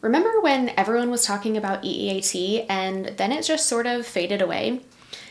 Remember when everyone was talking about EEAT and then it just sort of faded away?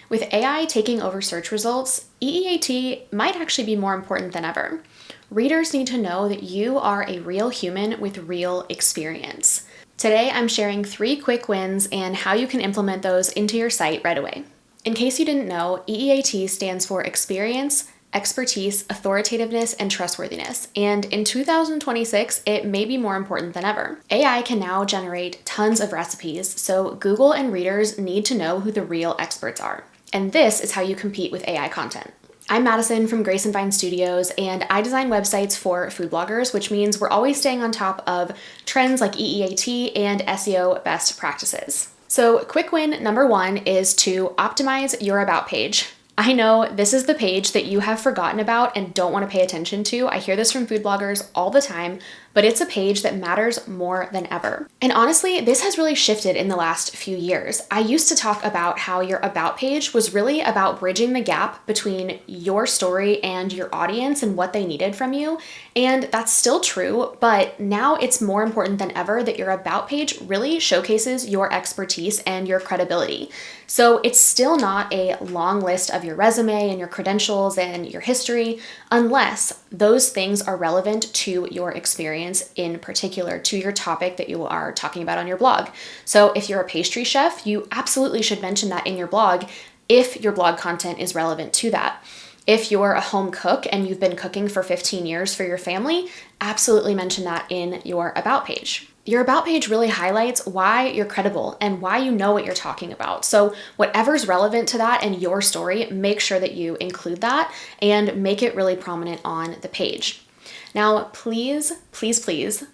With AI taking over search results, EEAT might actually be more important than ever. Readers need to know that you are a real human with real experience. Today, I'm sharing 3 quick wins and how you can implement those into your site right away. In case you didn't know, EEAT stands for Experience, Expertise, Authoritativeness, and Trustworthiness. And in 2026, it may be more important than ever. AI can now generate tons of recipes, so Google and readers need to know who the real experts are. And this is how you compete with AI content. I'm Madison from Grace and Vine Studios, and I design websites for food bloggers, which means we're always staying on top of trends like EEAT and SEO best practices. So quick win number 1 is to optimize your about page. I know this is the page that you have forgotten about and don't want to pay attention to. I hear this from food bloggers all the time, but it's a page that matters more than ever. And honestly, this has really shifted in the last few years. I used to talk about how your about page was really about bridging the gap between your story and your audience and what they needed from you. And that's still true, but now it's more important than ever that your about page really showcases your expertise and your credibility. So it's still not a long list of your resume and your credentials and your history, unless those things are relevant to your experience, in particular to your topic that you are talking about on your blog. So if you're a pastry chef, you absolutely should mention that in your blog if your blog content is relevant to that. If you're a home cook and you've been cooking for 15 years for your family, absolutely mention that in your about page. Your about page really highlights why you're credible and why you know what you're talking about. So whatever's relevant to that and your story, make sure that you include that and make it really prominent on the page. Now, please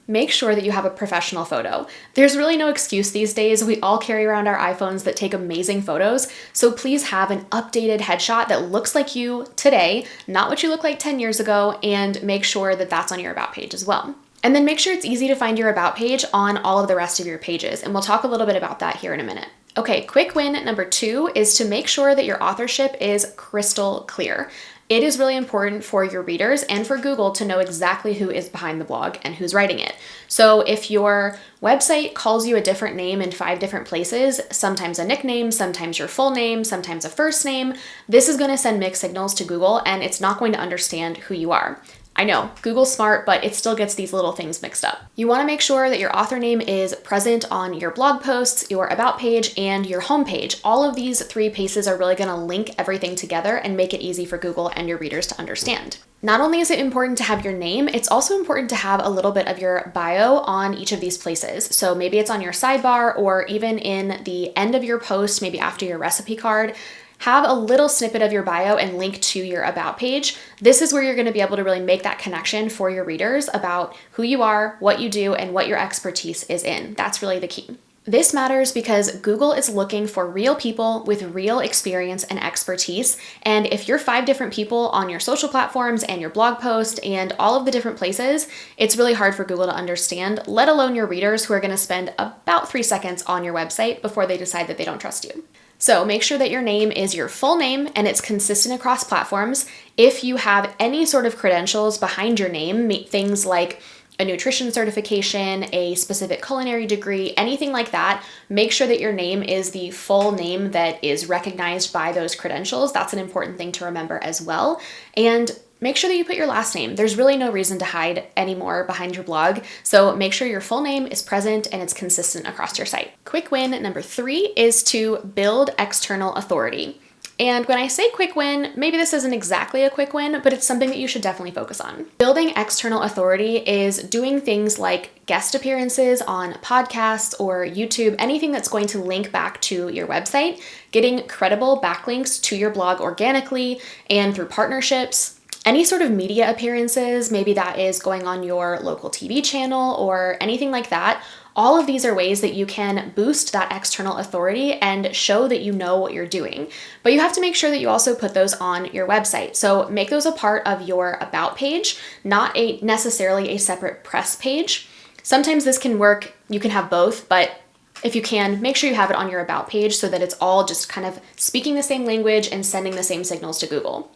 make sure that you have a professional photo. There's really no excuse these days. We all carry around our iPhones that take amazing photos. So please have an updated headshot that looks like you today, not what you look like 10 years ago, and make sure that that's on your about page as well. And then make sure it's easy to find your about page on all of the rest of your pages. And we'll talk a little bit about that here in a minute. Okay, quick win number 2 is to make sure that your authorship is crystal clear. It is really important for your readers and for Google to know exactly who is behind the blog and who's writing it. So if your website calls you a different name in 5 different places, sometimes a nickname, sometimes your full name, sometimes a first name, this is going to send mixed signals to Google and it's not going to understand who you are. I know, Google's smart, but it still gets these little things mixed up. You want to make sure that your author name is present on your blog posts, your about page, and your homepage. All of these 3 pieces are really going to link everything together and make it easy for Google and your readers to understand. Not only is it important to have your name, it's also important to have a little bit of your bio on each of these places. So maybe it's on your sidebar or even in the end of your post, maybe after your recipe card. Have a little snippet of your bio and link to your about page. This is where you're going to be able to really make that connection for your readers about who you are, what you do, and what your expertise is in. That's really the key. This matters because Google is looking for real people with real experience and expertise. And if you're 5 different people on your social platforms and your blog post and all of the different places, it's really hard for Google to understand, let alone your readers who are going to spend about 3 seconds on your website before they decide that they don't trust you. So make sure that your name is your full name and it's consistent across platforms. If you have any sort of credentials behind your name, things like a nutrition certification, a specific culinary degree, anything like that, make sure that your name is the full name that is recognized by those credentials. That's an important thing to remember as well. And make sure that you put your last name. There's really no reason to hide anymore behind your blog. So make sure your full name is present and it's consistent across your site. Quick win number 3 is to build external authority. And when I say quick win, maybe this isn't exactly a quick win, but it's something that you should definitely focus on. Building external authority is doing things like guest appearances on podcasts or YouTube, anything that's going to link back to your website, getting credible backlinks to your blog organically and through partnerships. Any sort of media appearances, maybe that is going on your local TV channel or anything like that. All of these are ways that you can boost that external authority and show that you know what you're doing. But you have to make sure that you also put those on your website. So make those a part of your about page, not necessarily a separate press page. Sometimes this can work, you can have both, but if you can, make sure you have it on your about page so that it's all just kind of speaking the same language and sending the same signals to Google.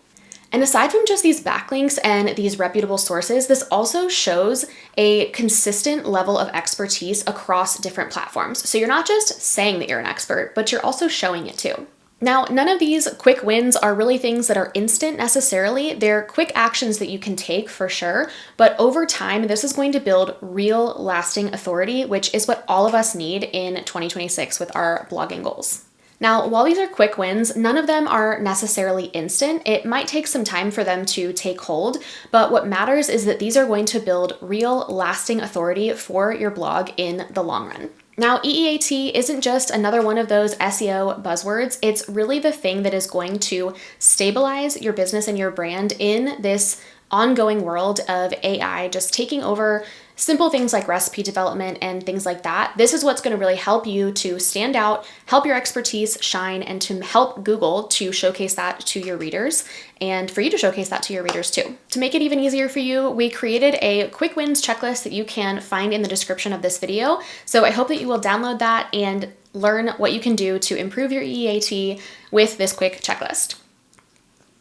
And aside from just these backlinks and these reputable sources, this also shows a consistent level of expertise across different platforms. So you're not just saying that you're an expert, but you're also showing it too. Now, none of these quick wins are really things that are instant necessarily. They're quick actions that you can take for sure, but over time, this is going to build real lasting authority, which is what all of us need in 2026 with our blogging goals. Now, while these are quick wins, none of them are necessarily instant. It might take some time for them to take hold, but what matters is that these are going to build real, lasting authority for your blog in the long run. Now, EEAT isn't just another one of those SEO buzzwords. It's really the thing that is going to stabilize your business and your brand in this ongoing world of AI just taking over simple things like recipe development and things like that. This is what's going to really help you to stand out, help your expertise shine, and to help Google to showcase that to your readers, and for you to showcase that to your readers too. To make it even easier for you, we created a quick wins checklist that you can find in the description of this video. So I hope that you will download that and learn what you can do to improve your EEAT with this quick checklist.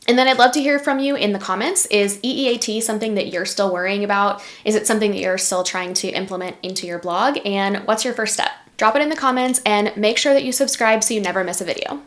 And then I'd love to hear from you in the comments. Is EEAT something that you're still worrying about? Is it something that you're still trying to implement into your blog? And what's your first step? Drop it in the comments and make sure that you subscribe so you never miss a video.